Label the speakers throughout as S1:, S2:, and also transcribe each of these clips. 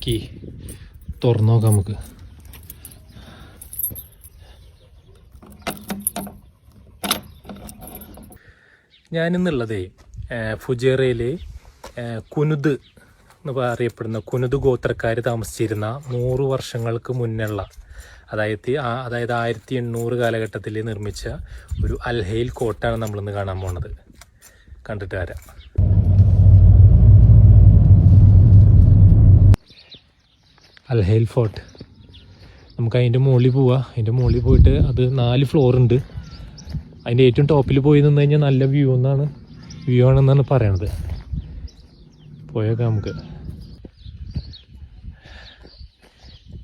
S1: Key തുറന്നു നോക്കാം നമുക്ക്. ഞാനിന്നുള്ളതേ ഫുജേറയിലെ കുനുദ് എന്ന് അറിയപ്പെടുന്ന കുനുദ് ഗോത്രക്കാർ താമസിച്ചിരുന്ന 100 വർഷങ്ങൾക്ക് മുന്നുള്ള അതായത് 1800 കാലഘട്ടത്തിൽ നിർമ്മിച്ച ഒരു അൽഹൈൽ കോട്ടാണ് നമ്മളിന്ന് കാണാൻ പോണത്. കണ്ടിട്ട് വരാം. അൽഹൈൽ ഫോർട്ട്. നമുക്ക് അതിൻ്റെ മുകളിൽ പോവാം. അതിൻ്റെ മുകളിൽ പോയിട്ട് അത് 4 ഫ്ലോർ ഉണ്ട്. അതിൻ്റെ ഏറ്റവും ടോപ്പിൽ പോയി നിന്ന് കഴിഞ്ഞാൽ നല്ല വ്യൂ ആണെന്നാണ് പറയണത്. പോയേക്കാം നമുക്ക്.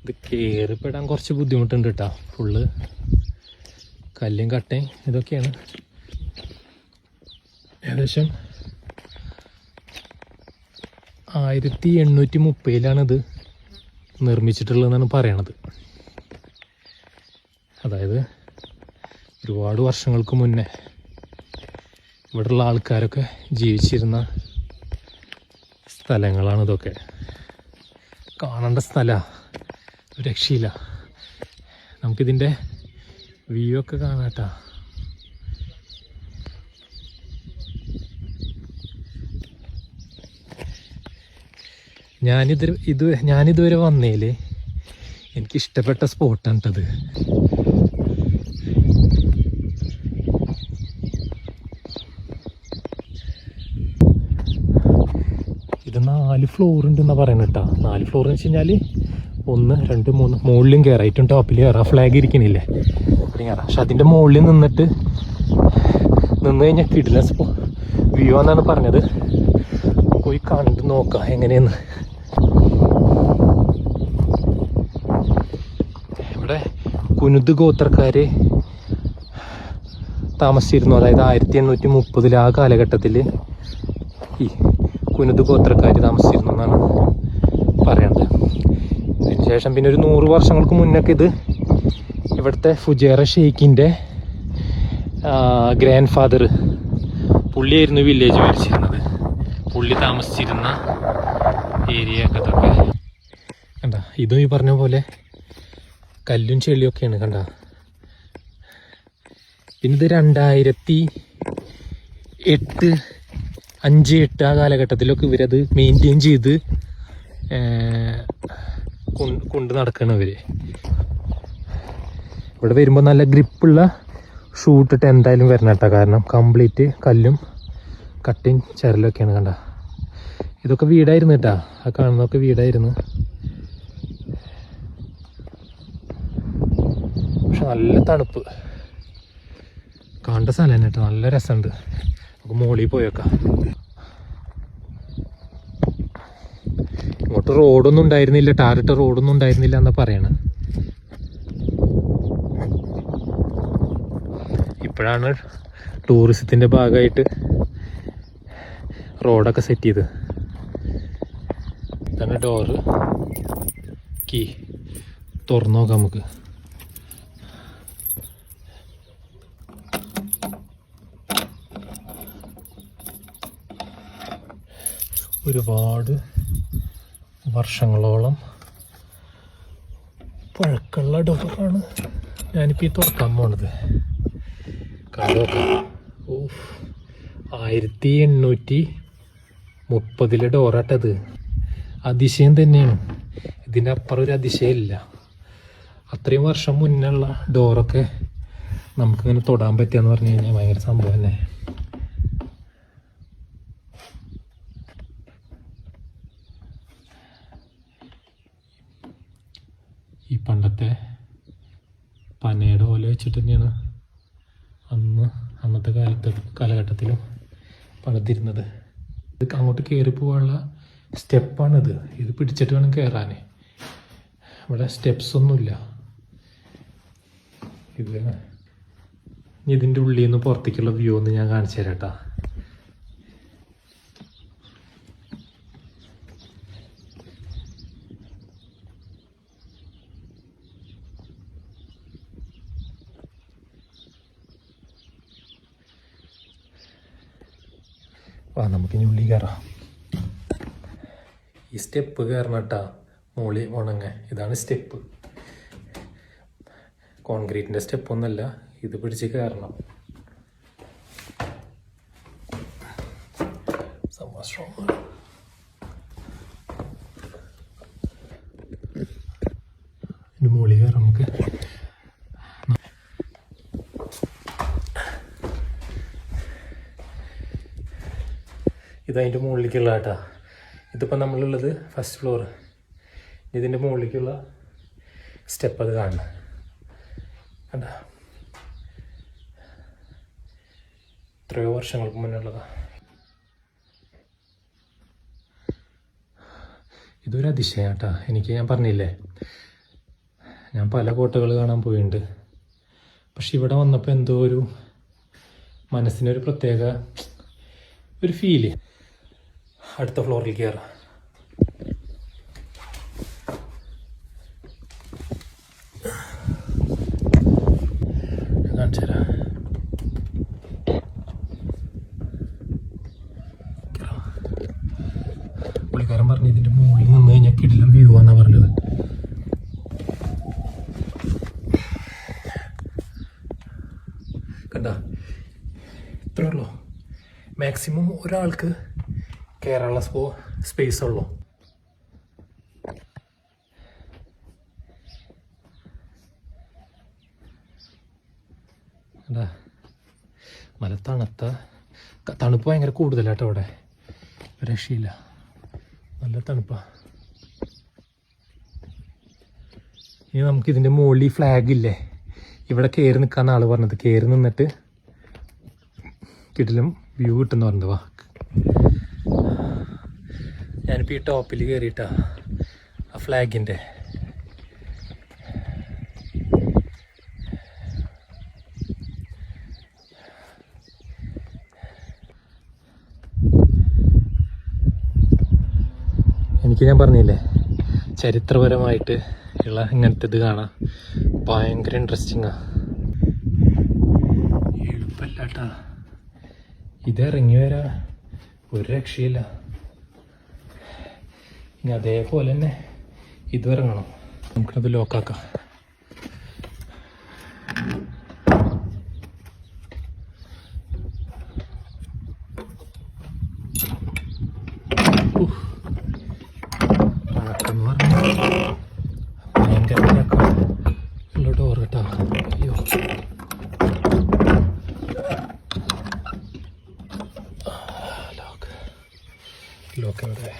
S1: ഇത് കയറിപ്പെടാൻ കുറച്ച് ബുദ്ധിമുട്ടുണ്ട് കേട്ടോ. ഫുള്ള് കല്ലും കട്ടയും ഇതൊക്കെയാണ്. ഏകദേശം 1830-ലാണിത് നിർമ്മിച്ചിട്ടുള്ളതെന്നാണ് പറയണത്. അതായത് ഒരുപാട് വർഷങ്ങൾക്ക് മുന്നേ ഇവിടെയുള്ള ആൾക്കാരൊക്കെ ജീവിച്ചിരുന്ന സ്ഥലങ്ങളാണ് ഇതൊക്കെ. കാണേണ്ട സ്ഥലമാണ്, രക്ഷയില്ല. നമുക്കിതിൻ്റെ വ്യൂ ഒക്കെ കാണാട്ടാ. ഞാനിതുവരെ വന്നേല് എനിക്കിഷ്ടപ്പെട്ട സ്പോട്ടാണ് കേട്ടത്. ഇത് 4 ഫ്ലോർ ഉണ്ടെന്നാ പറയുന്നത് കേട്ടോ. 4 ഫ്ലോർ എന്ന് വെച്ച് കഴിഞ്ഞാൽ 1 2 3 മുകളിലും കയറാം. ഏറ്റവും ടോപ്പിൽ കയറാം. ഫ്ലാഗ് ഇരിക്കണില്ലേ, അവിടെ കയറാം. പക്ഷെ അതിൻ്റെ മുകളിൽ നിന്ന് കഴിഞ്ഞാൽ കിടില വ്യൂ എന്നാണ് പറഞ്ഞത്. പോയി കണ്ട് നോക്കാം എങ്ങനെയെന്ന്. ഇവിടെ കുനുദ് ഗോത്രക്കാര് താമസിച്ചിരുന്നു. അതായത് 1830 ആ കാലഘട്ടത്തിൽ ഈ കുനുദ് ഗോത്രക്കാർ താമസിച്ചിരുന്നു എന്നാണ് പറയണത്. അതിനുശേഷം പിന്നെ ഒരു 100 വർഷങ്ങൾക്ക് മുന്നൊക്കെ ഇത് ഇവിടുത്തെ ഫുജേറ ഷെയ്ഖിൻ്റെ ഗ്രാൻഡ് ഫാദർ പുള്ളിയായിരുന്നു വില്ലേജ് ഭരിച്ചിരുന്നത്. പുള്ളി താമസിച്ചിരുന്ന ഏരിയ ഒക്കെ ഇതൊക്കെ കണ്ട. ഇതും ഈ പറഞ്ഞ പോലെ കല്ലും ചെളിയൊക്കെയാണ് കണ്ട. പിന്നെ ഇത് 2008 5-8 ആ കാലഘട്ടത്തിലൊക്കെ ഇവരത് മെയിൻറ്റെയിൻ ചെയ്ത് കൊണ്ട് നടക്കണം ഇവർ. ഇവിടെ വരുമ്പോൾ നല്ല ഗ്രിപ്പുള്ള ഷൂ ഇട്ടിട്ട് എന്തായാലും വരണം കേട്ടോ. കാരണം കംപ്ലീറ്റ് കല്ലും കട്ടിങ് ചരലൊക്കെയാണ് കണ്ട. ഇതൊക്കെ വീടായിരുന്നു കേട്ടോ. ആ കാണുന്നതൊക്കെ വീടായിരുന്നു. പക്ഷെ നല്ല തണുപ്പ്. കാണേണ്ട സ്ഥലം തന്നെ കേട്ടോ. നല്ല രസമുണ്ട്. നമുക്ക് മുകളിൽ പോയേക്കാം. ഇങ്ങോട്ട് റോഡൊന്നും ഉണ്ടായിരുന്നില്ല, ടാറിട്ട റോഡൊന്നും ഉണ്ടായിരുന്നില്ല എന്നാ പറയണത്. ഇപ്പോഴാണ് ടൂറിസത്തിൻ്റെ ഭാഗമായിട്ട് റോഡൊക്കെ സെറ്റ് ചെയ്ത്. ഇതാണ് ഡോറ്. കീ തുറന്നു നോക്കാം നമുക്ക്. ഒരുപാട് വർഷങ്ങളോളം പഴക്കമുള്ള ഡോറാണ് ഞാനിപ്പോൾ ഈ തുറക്കാൻ പോണത്. കണ്ടോക്കാം. 1830 ഡോറാട്ടത്. അതിശയം തന്നെയാണ്. ഇതിൻ്റെ അപ്പുറം ഒരു അതിശയമില്ല. അത്രയും വർഷം മുന്നുള്ള ഡോറൊക്കെ നമുക്കിങ്ങനെ തൊടാൻ പറ്റുകയെന്ന് പറഞ്ഞു കഴിഞ്ഞാൽ ഭയങ്കര സംഭവം തന്നെ. ഈ പണ്ടത്തെ പനയുടെ ഓല വെച്ചിട്ട് തന്നെയാണ് അന്നത്തെ കാലഘട്ടത്തിലും പണിതിരുന്നത്. ഇത് അങ്ങോട്ട് കയറി പോകാനുള്ള സ്റ്റെപ്പാണിത്. ഇത് പിടിച്ചിട്ട് വേണം കയറാൻ. ഇവിടെ സ്റ്റെപ്സ് ഒന്നുമില്ല. ഇതിൻ്റെ ഉള്ളിൽ നിന്ന് പുറത്തേക്കുള്ള വ്യൂ ഒന്ന് ഞാൻ കാണിച്ചു തരാം കേട്ടോ. നമുക്കിനി ഉള്ളിൽ കയറാം. ഈ സ്റ്റെപ്പ് കയറണം കേട്ടോ. മോളി ഉണങ്ങ. ഇതാണ് സ്റ്റെപ്പ്. കോൺക്രീറ്റിൻ്റെ സ്റ്റെപ്പൊന്നുമല്ല, ഇത് പിടിച്ച് കയറണം. ഇതിൻ്റെ മുകളിൽ കയറാം നമുക്ക്. ഇതതിൻ്റെ മുകളിലേക്കുള്ള കേട്ടോ. ഇതിപ്പോൾ നമ്മളുള്ളത് ഫസ്റ്റ് ഫ്ലോർ. ഇതിൻ്റെ മുകളിലേക്കുള്ള സ്റ്റെപ്പ് അത് കാണണം. കണ്ട, എത്രയോ വർഷങ്ങൾക്ക് മുന്നേ ഉള്ളതാണ്. ഇതൊരു അതിശയം കേട്ടോ. എനിക്ക് ഞാൻ പറഞ്ഞില്ലേ, ഞാൻ പല കോട്ടകൾ കാണാൻ പോയിട്ടുണ്ട്. പക്ഷെ ഇവിടെ വന്നപ്പോൾ എന്തോ ഒരു മനസ്സിനൊരു പ്രത്യേക ഒരു ഫീല്. അടുത്ത ഫ്ലോറിൽ കയറാം. കാണിച്ചു തരാം. പുള്ളിക്കാരൻ പറഞ്ഞു ഇതിൻ്റെ മുകളിൽ നിന്ന് കഴിഞ്ഞാൽ കിടിലം വ്യൂ ആണെന്നാണ് പറഞ്ഞത്. കണ്ട, ഇത്രേ ഉള്ളൂ. മാക്സിമം ഒരാൾക്ക് കയറാനുള്ള സ്പേസ് ഉള്ളൂ. അതാ നല്ല തണുപ്പ് ഭയങ്കര കൂടുതലാട്ടോ അവിടെ. ഒരു രക്ഷയില്ല, നല്ല തണുപ്പാ. ഇനി നമുക്കിതിൻ്റെ മുകളിൽ ഫ്ലാഗ് ഇല്ലേ, ഇവിടെ കയറി നിൽക്കാന്ന് ആള് പറഞ്ഞത്. കയറി നിന്നിട്ട് കിടിലും വ്യൂ കിട്ടുന്ന പറഞ്ഞത്. വാ, ഞാനിപ്പോൾ ഈ ടോപ്പിൽ കയറിയിട്ടാ ആ ഫ്ലാഗിൻ്റെ. എനിക്ക് ഞാൻ പറഞ്ഞില്ലേ, ചരിത്രപരമായിട്ട് ഉള്ള ഇങ്ങനത്തെ ഇത് കാണാം. ഭയങ്കര ഇൻട്രസ്റ്റിങ്ങാ. എളുപ്പമല്ലാട്ടാ, ഇതിറങ്ങി വരാ ഒരു രക്ഷയില്ല. ഇനി അതേപോലെ തന്നെ ഇതും ഇറങ്ങണം. നമുക്കത് ലോക്കാക്കാം. ഭയങ്കര ഡോർ കേട്ടോ. അയ്യോ, ലോക്ക് എവിടെ?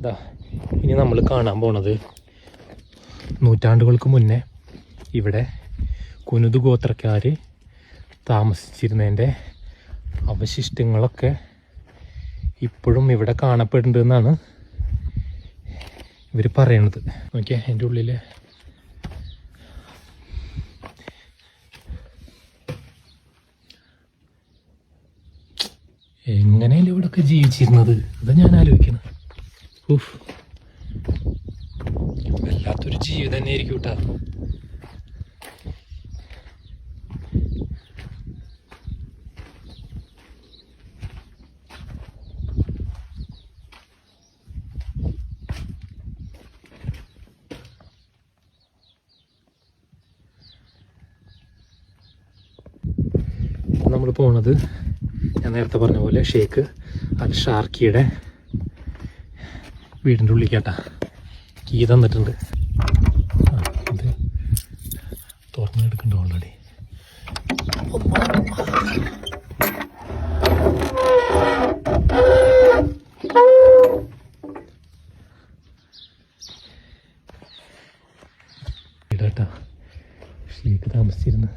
S1: ഇതാ ഇനി നമ്മൾ കാണാൻ പോണത് നൂറ്റാണ്ടുകൾക്ക് മുന്നേ ഇവിടെ കുനുദ് ഗോത്രക്കാർ താമസിച്ചിരുന്നതിൻ്റെ അവശിഷ്ടങ്ങളൊക്കെ ഇപ്പോഴും ഇവിടെ കാണപ്പെടുന്നുണ്ടെന്നാണ് ഇവർ പറയണത്. നോക്കിയാൽ അതിൻ്റെ ഉള്ളിൽ എങ്ങനെയല്ലേ ഇവിടെയൊക്കെ ജീവിച്ചിരുന്നത്, അതാ ഞാൻ ആലോചിക്കുന്നത്. വല്ലാത്തൊരു ജീവിതം തന്നെ ആയിരിക്കും കേട്ടോ. നമ്മൾ പോണത് ഞാൻ നേരത്തെ പറഞ്ഞ പോലെ ഷേഖ് അൽ ഷാർക്കിയുടെ വീടിൻ്റെ ഉള്ളിൽ കേട്ടാ. കീ തന്നിട്ടുണ്ട്. ഇത് തുറന്നെടുക്കണ്ട ഓൾറെഡി. വീടാട്ടാ ഷേഖ് താമസിച്ചിരുന്നു.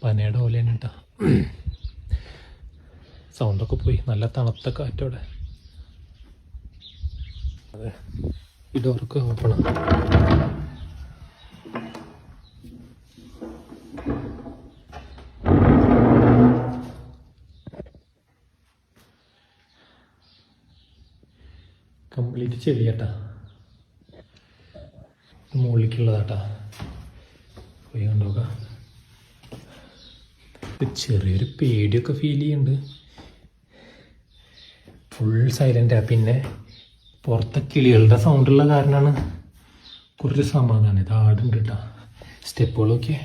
S1: പനയുടെ ഓലയാണ് കേട്ടോ. സൗണ്ടൊക്കെ പോയി, നല്ല തണുത്ത കാറ്റോടെ. അതെ, ഈ ഡോർക്ക് ഓപ്പണാണ്. കംപ്ലീറ്റ് ചെളിയാട്ടാ, മുകളിലേക്കുള്ളതാട്ടാ. പോയി കണ്ടോക്കാം. ചെറിയൊരു പേടിയൊക്കെ ഫീൽ ചെയ്യുന്നുണ്ട്. ഫുൾ സൈലൻ്റാണ്. പിന്നെ പുറത്തെ കിളികളുടെ സൗണ്ടുള്ള കാരണമാണ് കുറച്ച് സമാധാനം. ഇത് ആടുണ്ട് കേട്ടോ, സ്റ്റെപ്പുകളൊക്കെ.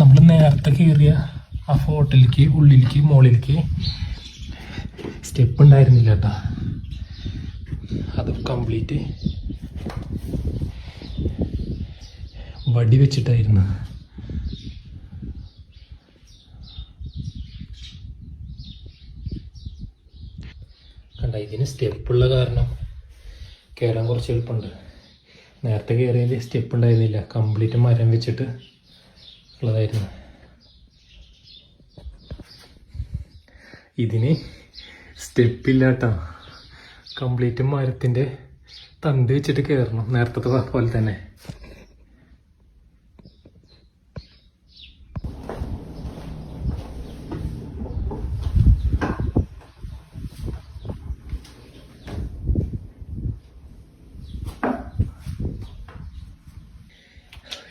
S1: നമ്മൾ നേരത്തെ കയറിയ ആ ഫോട്ടിലേക്ക് ഉള്ളിലേക്ക് മുകളിലേക്ക് സ്റ്റെപ്പ് ഉണ്ടായിരുന്നില്ല കേട്ടോ. അത് കംപ്ലീറ്റ് വടി വെച്ചിട്ടായിരുന്നു. കണ്ട, ഇതിന് സ്റ്റെപ്പുള്ള കാരണം കയറാൻ കുറച്ച് എളുപ്പമുണ്ട്. നേരത്തെ കയറിയതിൽ സ്റ്റെപ്പ് ഉണ്ടായിരുന്നില്ല, കംപ്ലീറ്റ് മരം വെച്ചിട്ട് ഉള്ളതായിരുന്നു. ഇതിന് സ്റ്റെപ്പില്ല കേട്ടോ, കംപ്ലീറ്റ് മരത്തിൻ്റെ തണ്ട് വെച്ചിട്ട് കയറണം, നേരത്തെ പോലെ തന്നെ.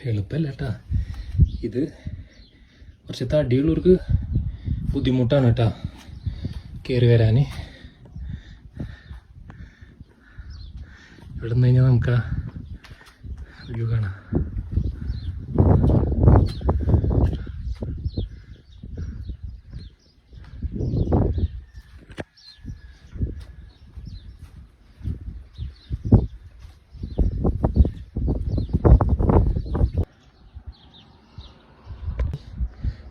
S1: എളുപ്പമല്ല കേട്ടാ, ഇത് കുറച്ച് തടിയുള്ളവർക്ക് ബുദ്ധിമുട്ടാണ് കേട്ടാ കയറി വരാൻ. ഇവിടെ നിന്ന് കഴിഞ്ഞാൽ നമുക്ക് വ്യൂ കാണാം.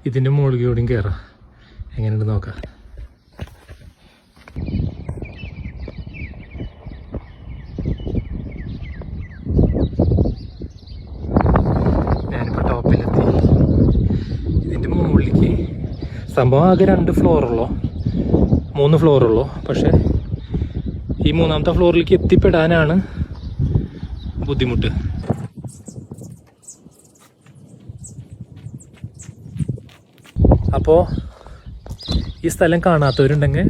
S1: ഇതിൻ്റെ മുകളിൽ കൂടിയും കയറാം, എങ്ങനെയുണ്ട് നോക്കാം. ഞാനിപ്പോൾ ടോപ്പിലെത്തി. ഇതിൻ്റെ മുകളിലേക്ക് സംഭവം ആകെ 2 ഫ്ലോറുള്ളൂ, 3 ഫ്ലോറുള്ളൂ. പക്ഷേ ഈ 3ാമത്തെ ഫ്ലോറിലേക്ക് എത്തിപ്പെടാനാണ് ബുദ്ധിമുട്ട്. അപ്പോൾ ഈ സ്ഥലം കാണാത്തവരുണ്ടെങ്കിൽ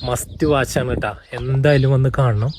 S1: മസ്റ്റ് വാച്ചാണ് കേട്ടോ, എന്തായാലും വന്ന് കാണണം.